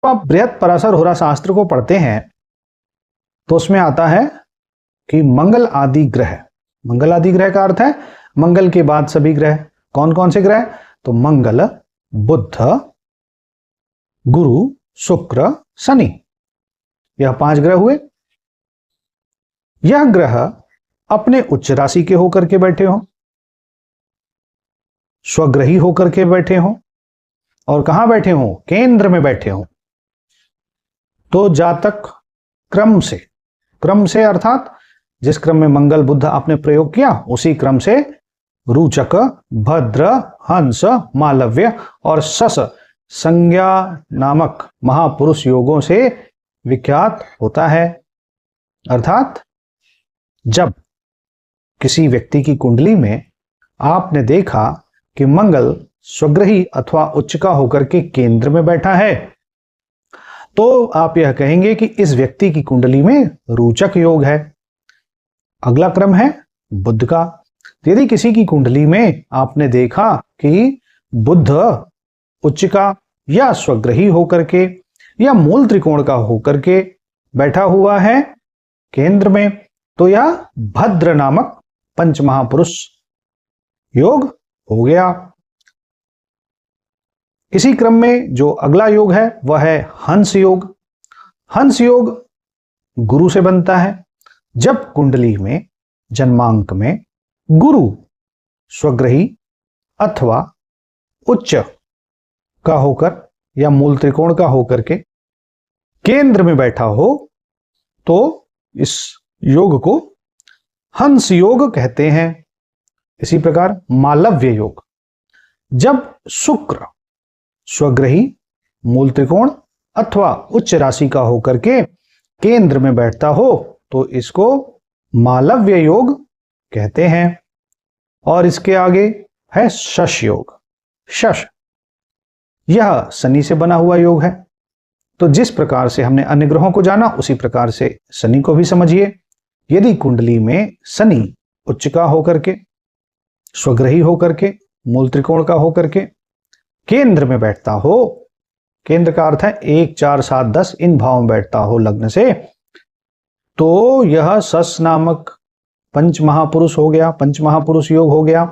आप बृहत पराशर होरा शास्त्र को पढ़ते हैं तो उसमें आता है कि मंगल आदि ग्रह, मंगल आदि ग्रह का अर्थ है मंगल के बाद सभी ग्रह। कौन कौन से ग्रह? तो मंगल, बुध, गुरु, शुक्र, शनि, यह 5 ग्रह हुए। यह ग्रह अपने उच्च राशि के होकर के बैठे हों, स्वग्रही होकर के बैठे हों, और कहां बैठे हों? केंद्र में बैठे हों। तो जातक क्रम से अर्थात जिस क्रम में मंगल बुध आपने प्रयोग किया उसी क्रम से रुचक, भद्र, हंस, मालव्य और शश संज्ञा नामक महापुरुष योगों से विख्यात होता है। अर्थात जब किसी व्यक्ति की कुंडली में आपने देखा कि मंगल स्वग्रही अथवा उच्च का होकर के केंद्र में बैठा है, तो आप यह कहेंगे कि इस व्यक्ति की कुंडली में रोचक योग है। अगला क्रम है बुध का। यदि किसी की कुंडली में आपने देखा कि बुध उच्च का या स्वग्रही होकर के या मूल त्रिकोण का होकर के बैठा हुआ है केंद्र में, तो यह भद्र नामक पंच महापुरुष योग हो गया। इसी क्रम में जो अगला योग है वह है हंस योग। हंस योग गुरु से बनता है। जब कुंडली में जन्मांक में गुरु स्वग्रही अथवा उच्च का होकर या मूल त्रिकोण का होकर के केंद्र में बैठा हो तो इस योग को हंस योग कहते हैं। इसी प्रकार मालव्य योग, जब शुक्र स्वग्रही मूल त्रिकोण अथवा उच्च राशि का होकर के केंद्र में बैठता हो तो इसको मालव्य योग कहते हैं। और इसके आगे है शश योग। शश यह शनि से बना हुआ योग है। तो जिस प्रकार से हमने अन्य ग्रहों को जाना उसी प्रकार से शनि को भी समझिए। यदि कुंडली में शनि उच्च का होकर के, स्वग्रही होकर के, मूल त्रिकोण का होकर के केंद्र में बैठता हो, केंद्र का अर्थ है 1, 4, 7, 10 इन भावों में बैठता हो लग्न से, तो यह शश नामक पंच महापुरुष हो गया, पंच महापुरुष योग हो गया।